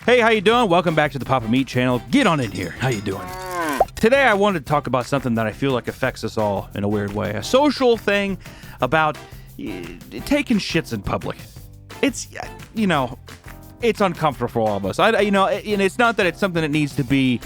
Hey, how you doing? Welcome back to the Papa Meat channel. Get on in here. How you doing? Today I wanted to talk about something that I feel like affects us all in a weird way. A social thing about taking shits in public. It's, it's uncomfortable for all of us. And it's not that it's something that needs to be,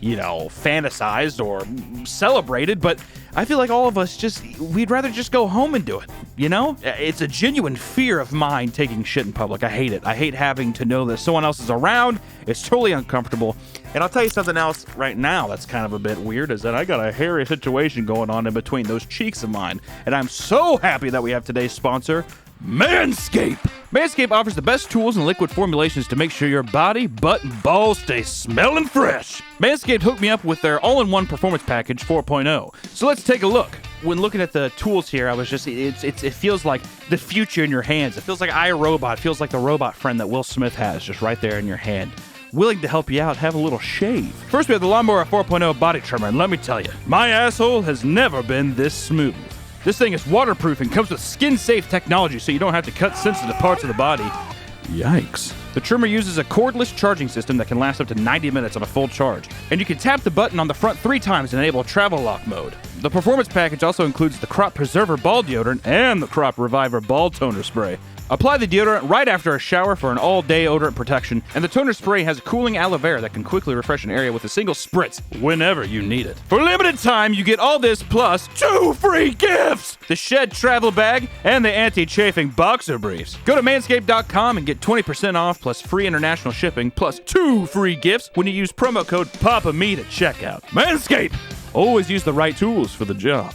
fantasized or celebrated, but I feel like all of us we'd rather just go home and do it, It's a genuine fear of mine taking shit in public. I hate it. I hate having to know that someone else is around. It's totally uncomfortable. And I'll tell you something else right now that's kind of a bit weird is that I got a hairy situation going on in between those cheeks of mine. And I'm so happy that we have today's sponsor, Manscaped. Manscaped offers the best tools and liquid formulations to make sure your body, butt, and balls stay smelling fresh. Manscaped hooked me up with their all-in-one performance package 4.0. So let's take a look. When looking at the tools here, I was just, it feels like the future in your hands. It feels like iRobot. It feels like the robot friend that Will Smith has just right there in your hand. Willing to help you out, have a little shave. First, we have the Lawnmower 4.0 body trimmer, and let me tell you, my asshole has never been this smooth. This thing is waterproof and comes with skin-safe technology so you don't have to cut sensitive parts of the body. Yikes. The trimmer uses a cordless charging system that can last up to 90 minutes on a full charge, and you can tap the button on the front 3 times and enable travel lock mode. The performance package also includes the Crop Preserver Ball Deodorant and the Crop Reviver Ball Toner Spray. Apply the deodorant right after a shower for an all-day odorant protection, and the toner spray has a cooling aloe vera that can quickly refresh an area with a single spritz whenever you need it. For a limited time, you get all this plus 2 free gifts! The Shed Travel Bag and the Anti-Chafing Boxer Briefs. Go to manscaped.com and get 20% off plus free international shipping plus 2 free gifts when you use promo code PAPAMEAT at checkout. Manscaped! Always use the right tools for the job.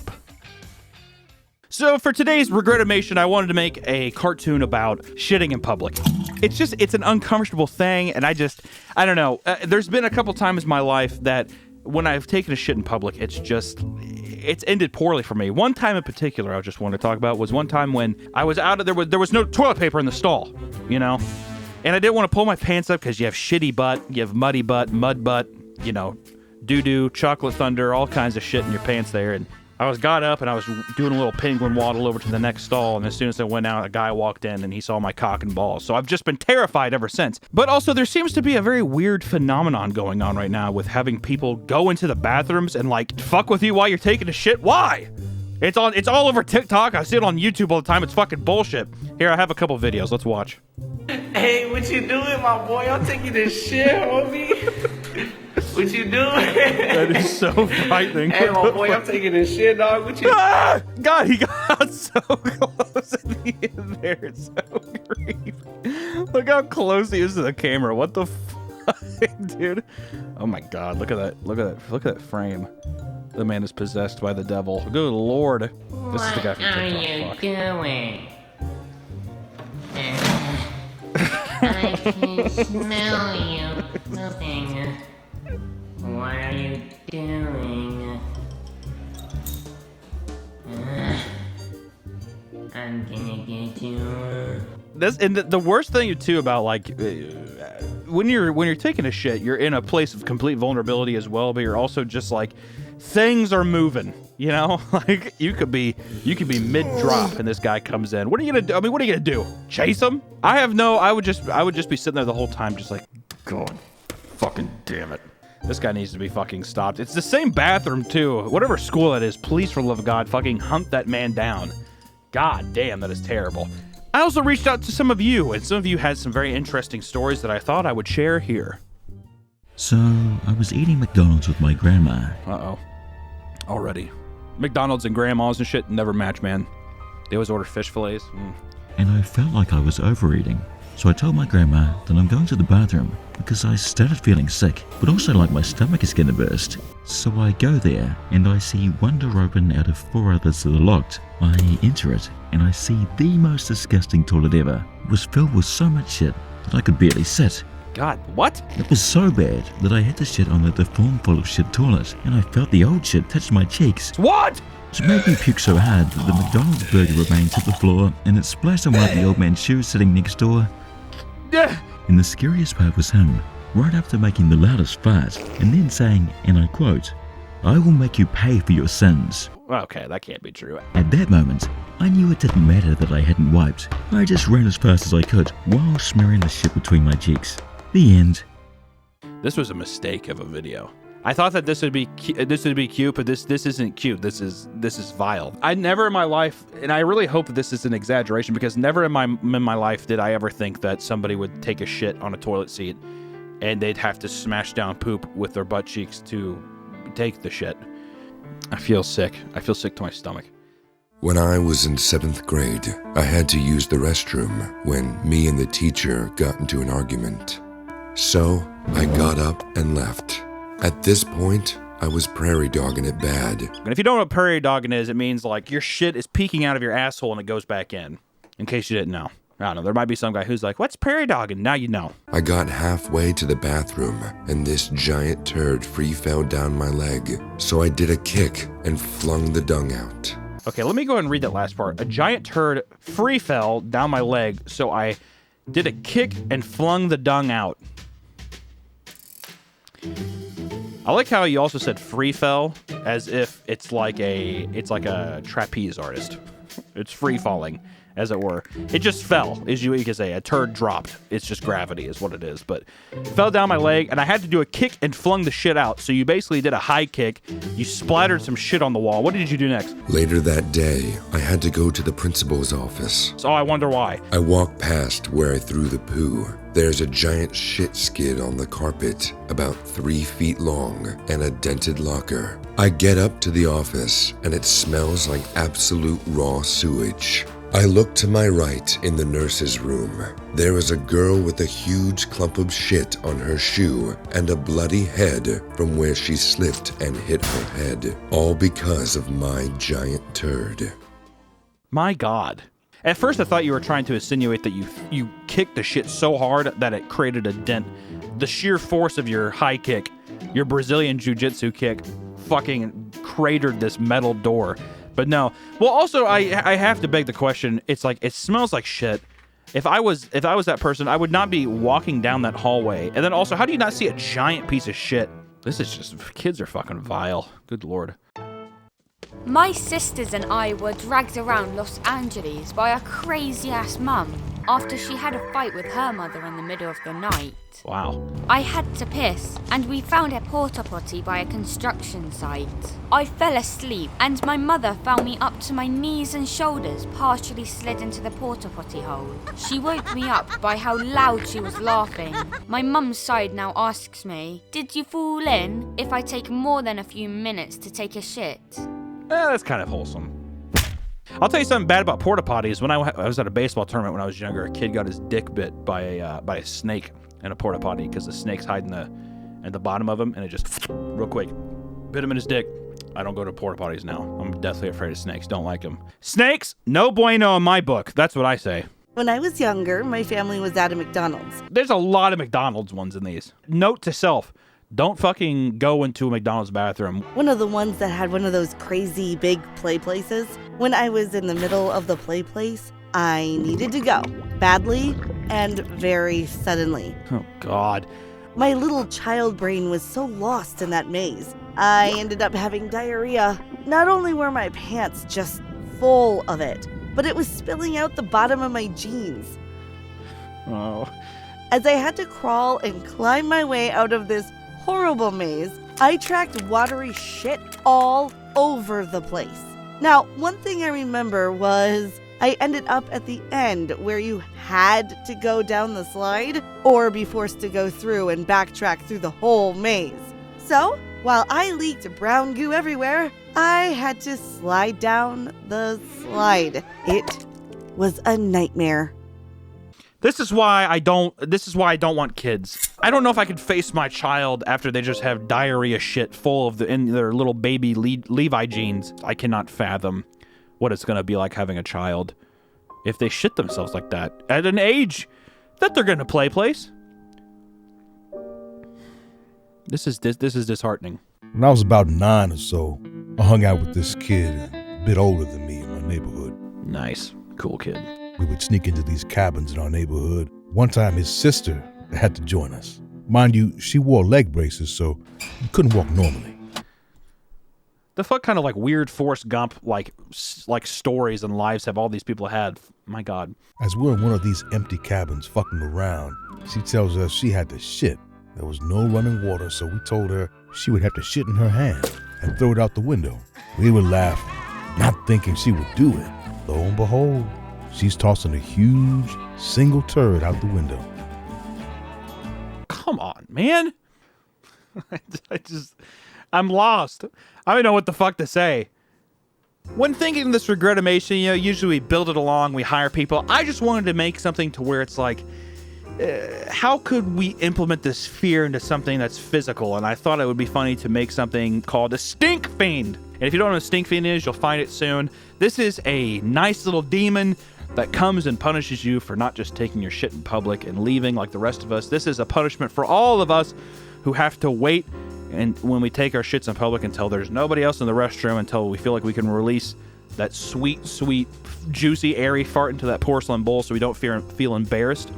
So for today's Regretamation, I wanted to make a cartoon about shitting in public. It's an uncomfortable thing, and I don't know. There's been a couple times in my life that when I've taken a shit in public, it's ended poorly for me. One time in particular I just wanted to talk about was one time when I was out of there was no toilet paper in the stall, And I didn't want to pull my pants up because you have shitty butt, you have muddy butt, mud butt, doo-doo, chocolate thunder, all kinds of shit in your pants there, and I got up and I was doing a little penguin waddle over to the next stall, and as soon as I went out, a guy walked in and he saw my cock and balls. So I've just been terrified ever since. But also, there seems to be a very weird phenomenon going on right now with having people go into the bathrooms and fuck with you while you're taking a shit. Why? It's all over TikTok. I see it on YouTube all the time. It's fucking bullshit. Here, I have a couple videos. Let's watch. Hey, what you doing, my boy? I'm taking this shit, homie. What you doing? That is so frightening. Hey, my boy, I'm taking this shit, dog. What you... Ah! God, he got so close at the end there. It's so creepy. Look how close he is to the camera. What the fuck, dude? Oh my God, look at that. Look at that frame. The man is possessed by the devil. Good Lord. This is the guy from TikTok. What are you doing? I can smell you moving. What are you doing? I'm gonna get you. The worst thing too about when you're taking a shit, you're in a place of complete vulnerability as well, but you're also just things are moving, you could be mid-drop and this guy comes in. What are you gonna do? I mean, what are you gonna do? Chase him? I would just be sitting there the whole time just God, fucking damn it. This guy needs to be fucking stopped. It's the same bathroom too. Whatever school it is, please for the love of God, fucking hunt that man down. God damn, that is terrible. I also reached out to some of you, and some of you had some very interesting stories that I thought I would share here. So, I was eating McDonald's with my grandma. Uh-oh. Already. McDonald's and grandmas and shit never match, man. They always order fish fillets. And I felt like I was overeating. So I told my grandma that I'm going to the bathroom because I started feeling sick, but also like my stomach is gonna burst. So I go there, and I see one door open out of 4 others that are locked. I enter it, and I see the most disgusting toilet ever. It was filled with so much shit that I could barely sit. God, what? It was so bad that I had to shit on the deformed full of shit toilet, and I felt the old shit touch my cheeks. What? It made me puke so hard that the McDonald's burger remained to the floor, and it splashed on one of the old man's shoes sitting next door. And the scariest part was him, right after making the loudest fart, and then saying, and I quote, "I will make you pay for your sins." Okay, that can't be true. At that moment, I knew it didn't matter that I hadn't wiped. I just ran as fast as I could while smearing the shit between my cheeks. The end. This was a mistake of a video. I thought that this would be cute, but this isn't cute. This is vile. I never in my life, and I really hope that this is an exaggeration, because never in my life did I ever think that somebody would take a shit on a toilet seat and they'd have to smash down poop with their butt cheeks to take the shit. I feel sick. I feel sick to my stomach. When I was in 7th grade, I had to use the restroom when me and the teacher got into an argument. So I got up and left. At this point, I was prairie dogging it bad. And if you don't know what prairie dogging is, it means like your shit is peeking out of your asshole and it goes back in case you didn't know. I don't know, there might be some guy who's like, what's prairie dogging? Now you know. I got halfway to the bathroom and this giant turd free fell down my leg. So I did a kick and flung the dung out. Okay, let me go ahead and read that last part. A giant turd free fell down my leg, so I did a kick and flung the dung out. I like how you also said free fell, as if it's like a trapeze artist. It's free falling, as it were. It just fell, as you could say. A turd dropped. It's just gravity is what it is. But it fell down my leg, and I had to do a kick and flung the shit out. So you basically did a high kick. You splattered some shit on the wall. What did you do next? Later that day, I had to go to the principal's office. So I wonder why. I walked past where I threw the poo. There's a giant shit skid on the carpet, about 3 feet long, and a dented locker. I get up to the office, and it smells like absolute raw sewage. I look to my right in the nurse's room. There is a girl with a huge clump of shit on her shoe and a bloody head from where she slipped and hit her head, all because of my giant turd. My God. At first I thought you were trying to insinuate that you kicked the shit so hard that it created a dent. The sheer force of your high kick, your Brazilian jiu-jitsu kick, fucking cratered this metal door. But no. Well, also, I have to beg the question. It's like, it smells like shit. If I was that person, I would not be walking down that hallway. And then also, how do you not see a giant piece of shit? This is just, kids are fucking vile. Good Lord. My sisters and I were dragged around Los Angeles by a crazy-ass mum after she had a fight with her mother in the middle of the night. Wow. I had to piss, and we found a porta potty by a construction site. I fell asleep, and my mother found me up to my knees and shoulders, partially slid into the porta potty hole. She woke me up by how loud she was laughing. My mum's side now asks me, "Did you fall in?" if I take more than a few minutes to take a shit. That's kind of wholesome. I'll tell you something bad about porta potties. When I was at a baseball tournament when I was younger, a kid got his dick bit by a snake in a porta potty because the snake's hiding at the bottom of him, and it just real quick bit him in his dick. I don't go to porta potties now. I'm deathly afraid of snakes. Don't like them. Snakes, no bueno in my book. That's what I say. When I was younger, my family was at a McDonald's. There's a lot of McDonald's ones in these. Note to self. Don't fucking go into a McDonald's bathroom. One of the ones that had one of those crazy big play places. When I was in the middle of the play place, I needed to go. Badly and very suddenly. Oh, God. My little child brain was so lost in that maze. I ended up having diarrhea. Not only were my pants just full of it, but it was spilling out the bottom of my jeans. Oh. As I had to crawl and climb my way out of this horrible maze, I tracked watery shit all over the place. Now, one thing I remember was I ended up at the end where you had to go down the slide or be forced to go through and backtrack through the whole maze. So, while I leaked brown goo everywhere, I had to slide down the slide. It was a nightmare. This is why I don't want kids. I don't know if I could face my child after they just have diarrhea shit full of in their little baby Levi jeans. I cannot fathom what it's gonna be like having a child if they shit themselves like that at an age that they're gonna Playplace. This is disheartening. When I was about 9 or so, I hung out with this kid a bit older than me in my neighborhood. Nice, cool kid. We would sneak into these cabins in our neighborhood. One time his sister had to join us. Mind you, she wore leg braces, so you couldn't walk normally. The fuck kind of like weird Forrest Gump like stories and lives have all these people had? My God. As we're in one of these empty cabins fucking around, she tells us she had to shit. There was no running water, so we told her she would have to shit in her hand and throw it out the window. We were laughing, not thinking she would do it. Lo and behold, she's tossing a huge single turd out the window. Come on, man. I'm lost. I don't know what the fuck to say. When thinking this regretamation, usually we build it along, we hire people. I just wanted to make something to where it's like, how could we implement this fear into something that's physical? And I thought it would be funny to make something called a stink fiend. And if you don't know what a stink fiend is, you'll find it soon. This is a nice little demon that comes and punishes you for not just taking your shit in public and leaving like the rest of us. This is a punishment for all of us who have to wait and when we take our shits in public until there's nobody else in the restroom, until we feel like we can release that sweet, sweet, juicy, airy fart into that porcelain bowl so we don't feel embarrassed.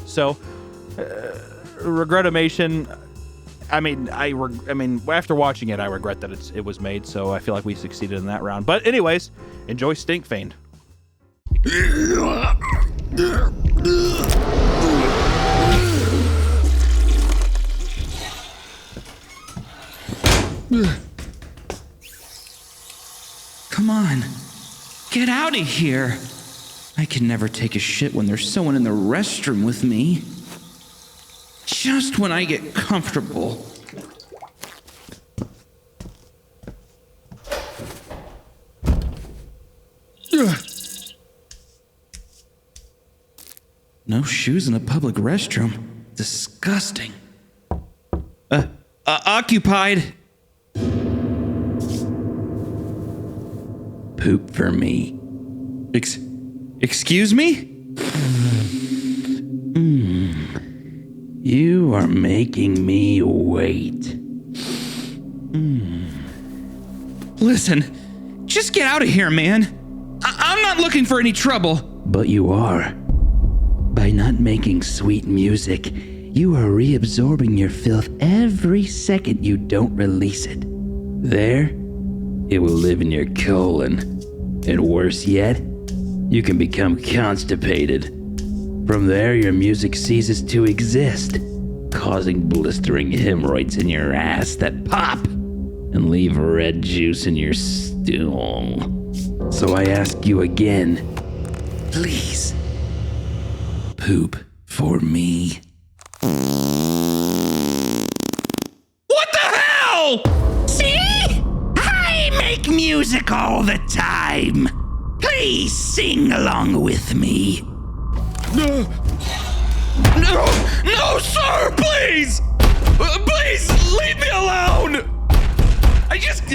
So, regretamation, I mean, after watching it, I regret that it was made, so I feel like we succeeded in that round. But anyways, enjoy Stink Fiend. Come on. Get out of here. I can never take a shit when there's someone in the restroom with me. Just when I get comfortable. Ugh. No shoes in a public restroom. Disgusting. Occupied. Poop for me. Excuse me? You are making me wait. Listen, just get out of here, man. I'm not looking for any trouble. But you are. By not making sweet music, you are reabsorbing your filth every second you don't release it. There, it will live in your colon. And worse yet, you can become constipated. From there, your music ceases to exist, causing blistering hemorrhoids in your ass that pop and leave red juice in your stool. So I ask you again, please, poop for me. What the hell? See? I make music all the time. Please sing along with me. No, sir, please! Please, leave me alone! I just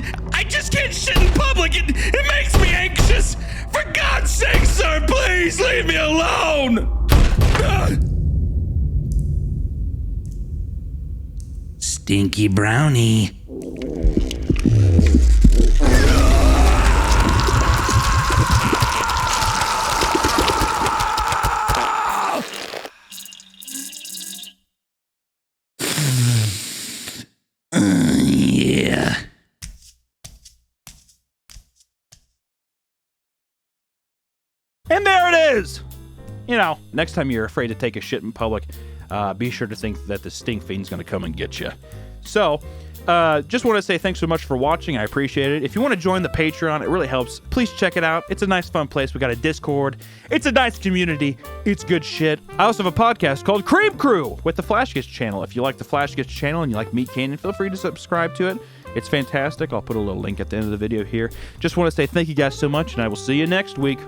can't shit in public. It makes me anxious. For God's sake, sir, please leave me alone! Stinky brownie. Yeah. And there it is! Next time you're afraid to take a shit in public, be sure to think that the stink fiend's gonna come and get you. So, just want to say thanks so much for watching. I appreciate it. If you want to join the Patreon, it really helps. Please check it out. It's a nice, fun place. We got a Discord. It's a nice community. It's good shit. I also have a podcast called Cream Crew with the Flash Gets channel. If you like the Flash Gets channel and you like Meat Canyon, feel free to subscribe to it. It's fantastic. I'll put a little link at the end of the video here. Just want to say thank you guys so much, and I will see you next week.